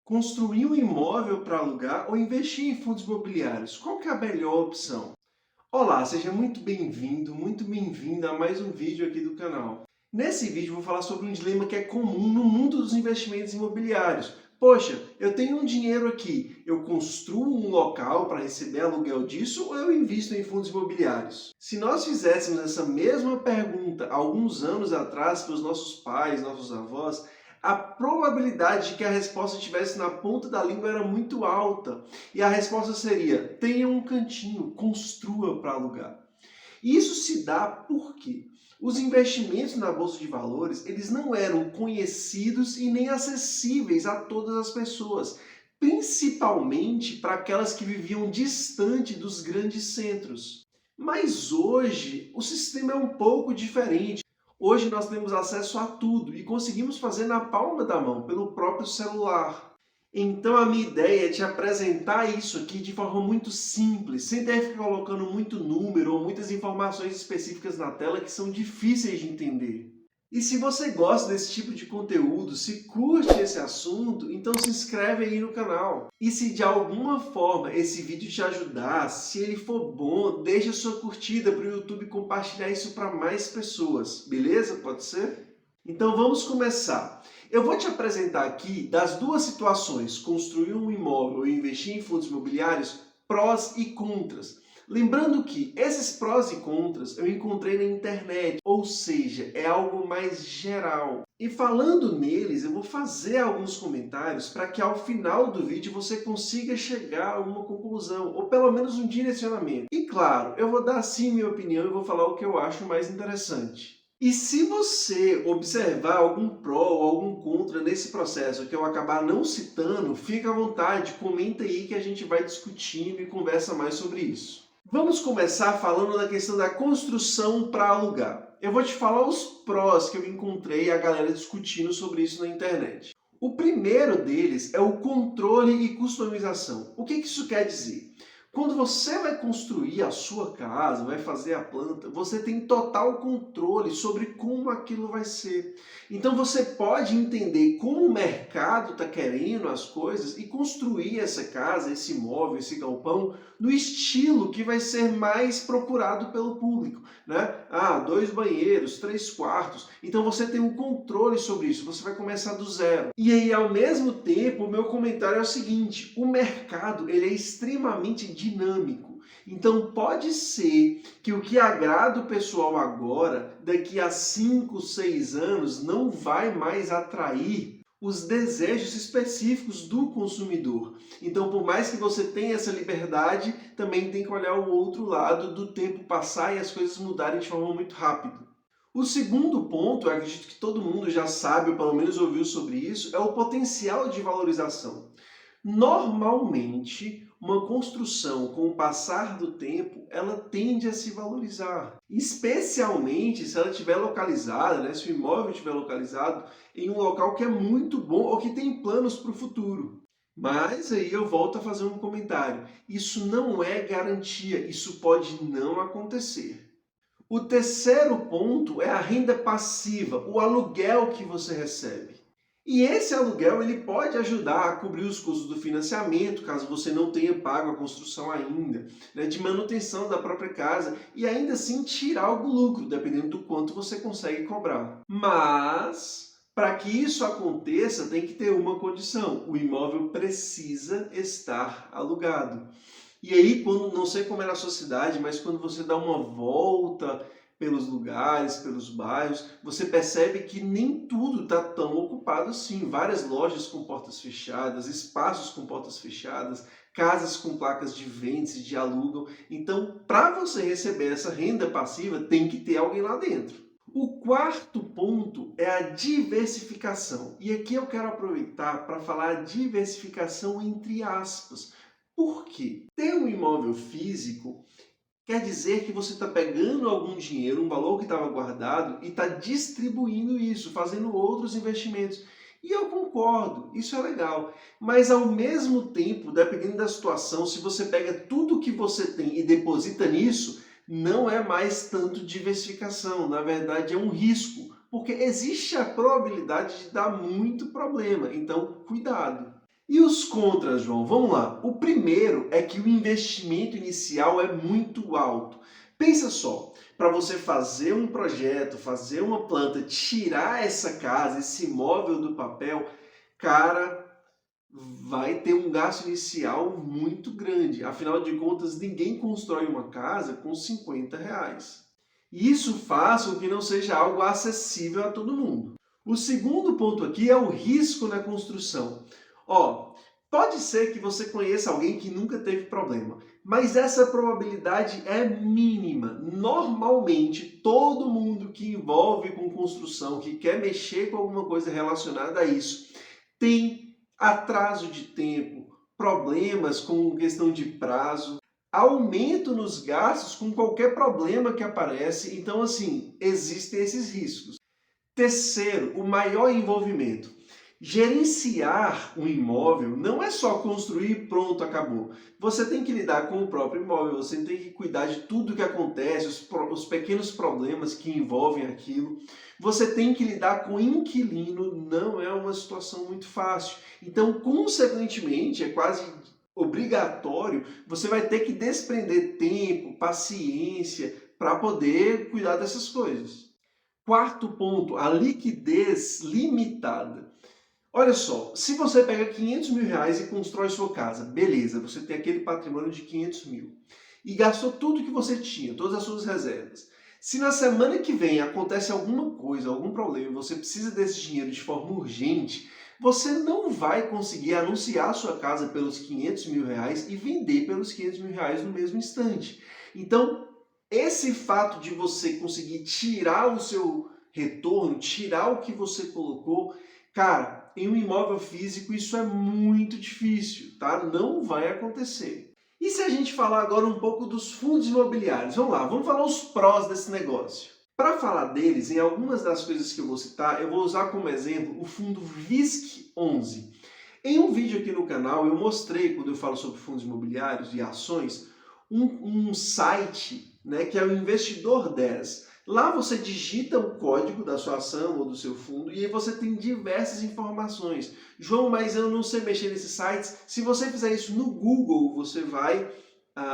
Construir um imóvel para alugar ou investir em fundos imobiliários? Qual que é a melhor opção? Olá, seja muito bem-vinda a mais um vídeo aqui do canal. Nesse vídeo eu vou falar sobre um dilema que é comum no mundo dos investimentos imobiliários. Poxa, eu tenho um dinheiro aqui, eu construo um local para receber aluguel disso ou eu invisto em fundos imobiliários? Se nós fizéssemos essa mesma pergunta alguns anos atrás para os nossos pais, nossos avós, a probabilidade de que a resposta estivesse na ponta da língua era muito alta. E a resposta seria: tenha um cantinho, construa para alugar. E isso se dá porque os investimentos na bolsa de valores, eles não eram conhecidos e nem acessíveis a todas as pessoas, principalmente para aquelas que viviam distante dos grandes centros. Mas hoje o sistema é um pouco diferente. Hoje nós temos acesso a tudo e conseguimos fazer na palma da mão, pelo próprio celular. Então a minha ideia é te apresentar isso aqui de forma muito simples, sem ter que ficar colocando muito número ou muitas informações específicas na tela que são difíceis de entender. E se você gosta desse tipo de conteúdo, se curte esse assunto, então se inscreve aí no canal. E se de alguma forma esse vídeo te ajudar, se ele for bom, deixa sua curtida para o YouTube compartilhar isso para mais pessoas, beleza? Pode ser? Então vamos começar. Eu vou te apresentar aqui das duas situações, construir um imóvel e investir em fundos imobiliários, prós e contras. Lembrando que esses prós e contras eu encontrei na internet, ou seja, é algo mais geral. E falando neles, eu vou fazer alguns comentários para que ao final do vídeo você consiga chegar a uma conclusão, ou pelo menos um direcionamento. E claro, eu vou dar sim minha opinião e vou falar o que eu acho mais interessante. E se você observar algum pró ou algum contra nesse processo que eu acabar não citando, fica à vontade, comenta aí que a gente vai discutindo e conversa mais sobre isso. Vamos começar falando da questão da construção para alugar. Eu vou te falar os prós que eu encontrei a galera discutindo sobre isso na internet. O primeiro deles é o controle e customização. O que isso quer dizer? Quando você vai construir a sua casa, vai fazer a planta, você tem total controle sobre como aquilo vai ser. Então você pode entender como o mercado está querendo as coisas e construir essa casa, esse imóvel, esse galpão, no estilo que vai ser mais procurado pelo público, né? 2 banheiros, 3 quartos. Então você tem um controle sobre isso, você vai começar do zero. E aí, ao mesmo tempo, o meu comentário é o seguinte: o mercado ele é extremamente dinâmico. Então pode ser que o que agrada o pessoal agora, daqui a 5, 6 anos, não vai mais atrair os desejos específicos do consumidor. Então, por mais que você tenha essa liberdade, também tem que olhar o outro lado do tempo passar e as coisas mudarem de forma muito rápida. O segundo ponto, eu acredito que todo mundo já sabe, ou pelo menos ouviu sobre isso, é o potencial de valorização. Normalmente, uma construção, com o passar do tempo, ela tende a se valorizar. Especialmente se ela estiver localizada, né, se o imóvel estiver localizado em um local que é muito bom ou que tem planos para o futuro. Mas aí eu volto a fazer um comentário. Isso não é garantia, isso pode não acontecer. O terceiro ponto é a renda passiva, o aluguel que você recebe. E esse aluguel ele pode ajudar a cobrir os custos do financiamento, caso você não tenha pago a construção ainda, né, de manutenção da própria casa e ainda assim tirar algum lucro, dependendo do quanto você consegue cobrar. Mas, para que isso aconteça, tem que ter uma condição: o imóvel precisa estar alugado. E aí, quando, não sei como é na sua cidade, mas quando você dá uma volta pelos lugares, pelos bairros, você percebe que nem tudo está tão ocupado assim. Várias lojas com portas fechadas, espaços com portas fechadas, casas com placas de vende-se, de alugam. Então, para você receber essa renda passiva, tem que ter alguém lá dentro. O quarto ponto é a diversificação. E aqui eu quero aproveitar para falar diversificação entre aspas. Por quê? Ter um imóvel físico quer dizer que você está pegando algum dinheiro, um valor que estava guardado, e está distribuindo isso, fazendo outros investimentos. E eu concordo, isso é legal. Mas ao mesmo tempo, dependendo da situação, se você pega tudo que você tem e deposita nisso, não é mais tanto diversificação. Na verdade, é um risco, porque existe a probabilidade de dar muito problema. Então, cuidado. E os contras, João? Vamos lá. O primeiro é que o investimento inicial é muito alto. Pensa só, para você fazer um projeto, fazer uma planta, tirar essa casa, esse imóvel do papel, cara, vai ter um gasto inicial muito grande. Afinal de contas, ninguém constrói uma casa com R$ 50. E isso faz com que não seja algo acessível a todo mundo. O segundo ponto aqui é o risco na construção. Ó, pode ser que você conheça alguém que nunca teve problema, mas essa probabilidade é mínima. Normalmente, todo mundo que envolve com construção, que quer mexer com alguma coisa relacionada a isso, tem atraso de tempo, problemas com questão de prazo, aumento nos gastos com qualquer problema que aparece. Então, assim, existem esses riscos. Terceiro, o maior envolvimento. Gerenciar um imóvel não é só construir e pronto, acabou. Você tem que lidar com o próprio imóvel, você tem que cuidar de tudo que acontece, os pequenos problemas que envolvem aquilo. Você tem que lidar com o inquilino, não é uma situação muito fácil. Então, consequentemente, é quase obrigatório, você vai ter que desprender tempo, paciência para poder cuidar dessas coisas. Quarto ponto, a liquidez limitada. Olha só, se você pega R$ 500.000 e constrói sua casa, beleza, você tem aquele patrimônio de 500 mil e gastou tudo que você tinha, todas as suas reservas. Se na semana que vem acontece alguma coisa, algum problema, e você precisa desse dinheiro de forma urgente, você não vai conseguir anunciar a sua casa pelos R$ 500.000 e vender pelos R$ 500.000 no mesmo instante. Então, esse fato de você conseguir tirar o seu retorno, tirar o que você colocou, cara, em um imóvel físico isso é muito difícil, tá? Não vai acontecer. E se a gente falar agora um pouco dos fundos imobiliários? Vamos lá, vamos falar os prós desse negócio. Para falar deles, em algumas das coisas que eu vou citar, eu vou usar como exemplo o fundo VISC11. Em um vídeo aqui no canal eu mostrei, quando eu falo sobre fundos imobiliários e ações, um site, né, que é o Investidor 10. Lá você digita o código da sua ação ou do seu fundo e aí você tem diversas informações. João, mas eu não sei mexer nesses sites. Se você fizer isso no Google, você vai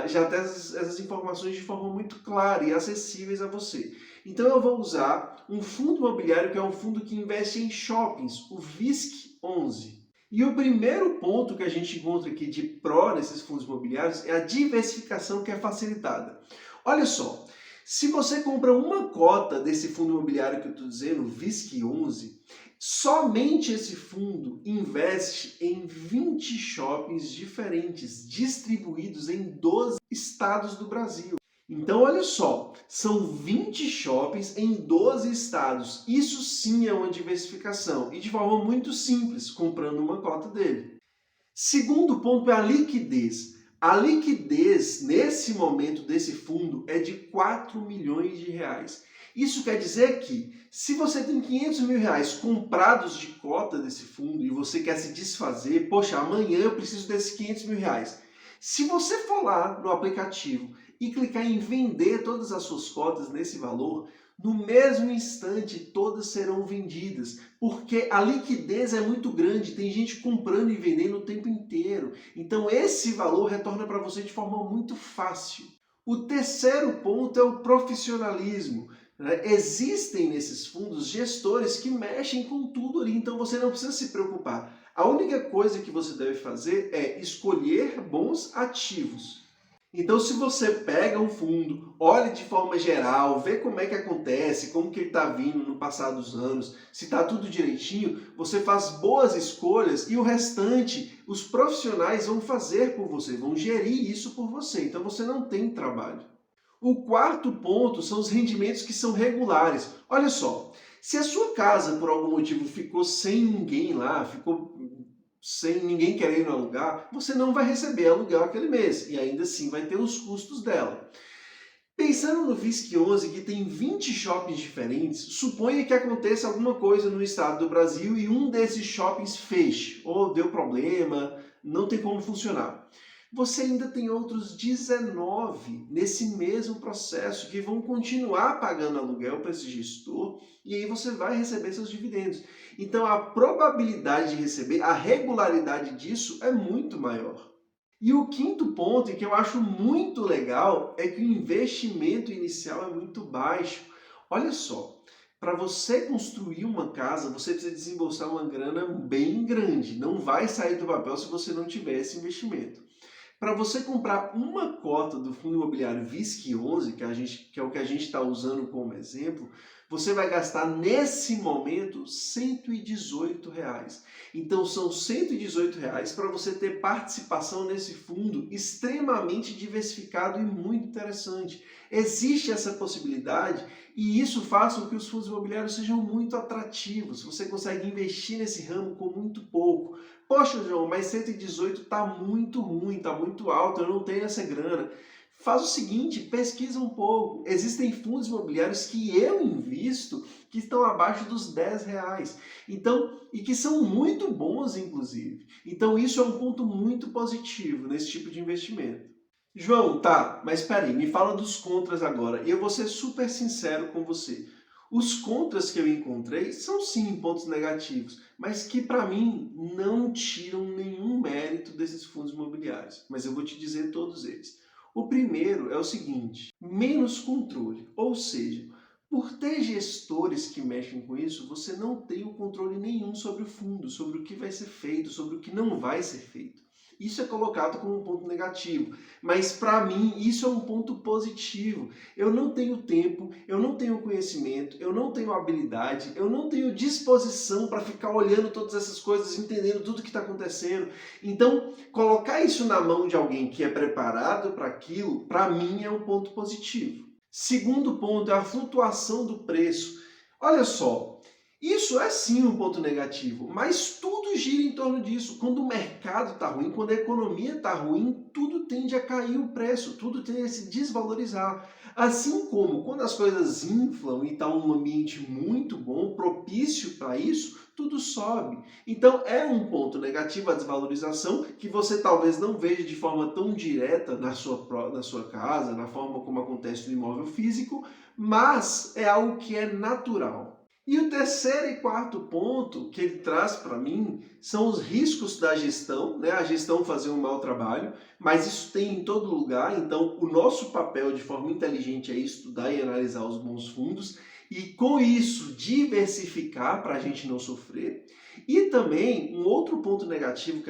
já ter essas informações de forma muito clara e acessíveis a você. Então eu vou usar um fundo imobiliário que é um fundo que investe em shoppings, o VISC11. E o primeiro ponto que a gente encontra aqui de pró nesses fundos imobiliários é a diversificação que é facilitada. Olha só, se você compra uma cota desse fundo imobiliário que eu estou dizendo, VISC11, somente esse fundo investe em 20 shoppings diferentes, distribuídos em 12 estados do Brasil. Então, olha só, são 20 shoppings em 12 estados. Isso sim é uma diversificação e de forma muito simples, comprando uma cota dele. Segundo ponto é a liquidez. A liquidez, nesse momento desse fundo, é de R$ 4 milhões. Isso quer dizer que, se você tem R$ 500.000 comprados de cota desse fundo e você quer se desfazer, poxa, amanhã eu preciso desses R$ 500.000. Se você for lá no aplicativo e clicar em vender todas as suas cotas nesse valor, no mesmo instante todas serão vendidas, porque a liquidez é muito grande, tem gente comprando e vendendo o tempo inteiro. Então esse valor retorna para você de forma muito fácil. O terceiro ponto é o profissionalismo. Existem nesses fundos gestores que mexem com tudo ali, então você não precisa se preocupar. A única coisa que você deve fazer é escolher bons ativos. Então, se você pega um fundo, olha de forma geral, vê como é que acontece, como que ele está vindo no passar dos anos, se está tudo direitinho, você faz boas escolhas e o restante, os profissionais vão fazer por você, vão gerir isso por você. Então, você não tem trabalho. O quarto ponto são os rendimentos que são regulares. Olha só, se a sua casa, por algum motivo, ficou sem ninguém lá, ficou sem ninguém querendo alugar, você não vai receber aluguel aquele mês e ainda assim vai ter os custos dela. Pensando no VISC11, que tem 20 shoppings diferentes, suponha que aconteça alguma coisa no estado do Brasil e um desses shoppings feche, ou deu problema, não tem como funcionar. você ainda tem outros 19 nesse mesmo processo que vão continuar pagando aluguel para esse gestor e aí você vai receber seus dividendos. Então a probabilidade de receber, a regularidade disso é muito maior. E o quinto ponto, e que eu acho muito legal, é que o investimento inicial é muito baixo. Olha só, para você construir uma casa, você precisa desembolsar uma grana bem grande. Não vai sair do papel se você não tiver esse investimento. Para você comprar uma cota do fundo imobiliário VISC11, que é o que a gente está usando como exemplo, você vai gastar nesse momento R$ 118. Então são R$ 118 para você ter participação nesse fundo extremamente diversificado e muito interessante. Existe essa possibilidade e isso faz com que os fundos imobiliários sejam muito atrativos. Você consegue investir nesse ramo com muito pouco. Poxa, João, mas 118 está muito ruim, está muito alto, eu não tenho essa grana. Faz o seguinte, pesquisa um pouco. Existem fundos imobiliários que eu invisto que estão abaixo dos R$ 10. Então, e que são muito bons, inclusive. Então, isso é um ponto muito positivo nesse tipo de investimento. João, tá, mas peraí, me fala dos contras agora. E eu vou ser super sincero com você. Os contras que eu encontrei são sim pontos negativos, mas que para mim não tiram nenhum mérito desses fundos imobiliários. Mas eu vou te dizer todos eles. O primeiro é o seguinte, menos controle, ou seja, por ter gestores que mexem com isso, você não tem o controle nenhum sobre o fundo, sobre o que vai ser feito, sobre o que não vai ser feito. Isso é colocado como um ponto negativo, mas para mim isso é um ponto positivo. Eu não tenho tempo, eu não tenho conhecimento, eu não tenho habilidade, eu não tenho disposição para ficar olhando todas essas coisas, entendendo tudo que está acontecendo. Então, colocar isso na mão de alguém que é preparado para aquilo, para mim é um ponto positivo. Segundo ponto é a flutuação do preço. Olha só, isso é sim um ponto negativo, mas tudo gira em torno disso. Quando o mercado está ruim, quando a economia está ruim, tudo tende a cair o preço, tudo tende a se desvalorizar. Assim como quando as coisas inflam e está um ambiente muito bom, propício para isso, tudo sobe. Então é um ponto negativo a desvalorização que você talvez não veja de forma tão direta na sua casa, na forma como acontece no imóvel físico, mas é algo que é natural. E o terceiro e quarto ponto que ele traz para mim são os riscos da gestão, né? A gestão fazer um mau trabalho, mas isso tem em todo lugar, então o nosso papel de forma inteligente é estudar e analisar os bons fundos e com isso diversificar para a gente não sofrer. E também um outro ponto negativo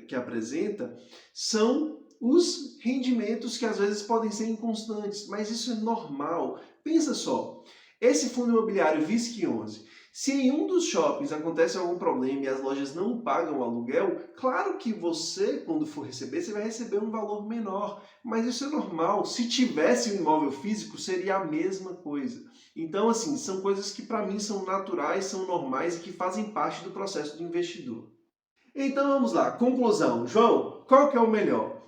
que apresenta são os rendimentos que às vezes podem ser inconstantes, mas isso é normal. Pensa só, esse fundo imobiliário VISC11, se em um dos shoppings acontece algum problema e as lojas não pagam o aluguel, claro que você, quando for receber, você vai receber um valor menor, mas isso é normal. Se tivesse um imóvel físico, seria a mesma coisa. Então, assim, são coisas que para mim são naturais, são normais e que fazem parte do processo do investidor. Então vamos lá, conclusão. João, qual que é o melhor?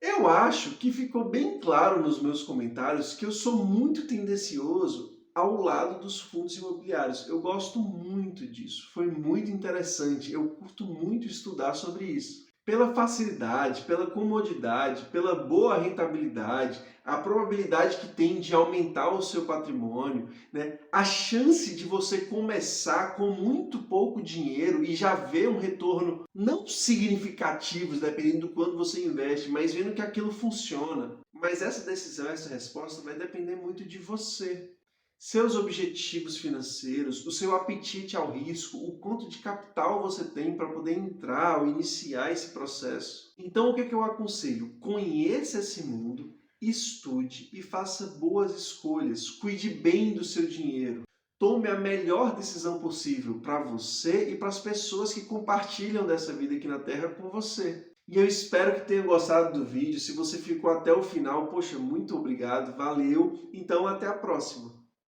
Eu acho que ficou bem claro nos meus comentários que eu sou muito tendencioso ao lado dos fundos imobiliários. Eu gosto muito disso, foi muito interessante, eu curto muito estudar sobre isso. Pela facilidade, pela comodidade, pela boa rentabilidade, a probabilidade que tem de aumentar o seu patrimônio, né? A chance de você começar com muito pouco dinheiro e já ver um retorno não significativo, dependendo do quanto você investe, mas vendo que aquilo funciona. Mas essa decisão, essa resposta vai depender muito de você. Seus objetivos financeiros, o seu apetite ao risco, o quanto de capital você tem para poder entrar ou iniciar esse processo. Então, o que eu aconselho? Conheça esse mundo, estude e faça boas escolhas. Cuide bem do seu dinheiro. Tome a melhor decisão possível para você e para as pessoas que compartilham dessa vida aqui na Terra com você. E eu espero que tenha gostado do vídeo. Se você ficou até o final, poxa, muito obrigado, valeu. Então, até a próxima.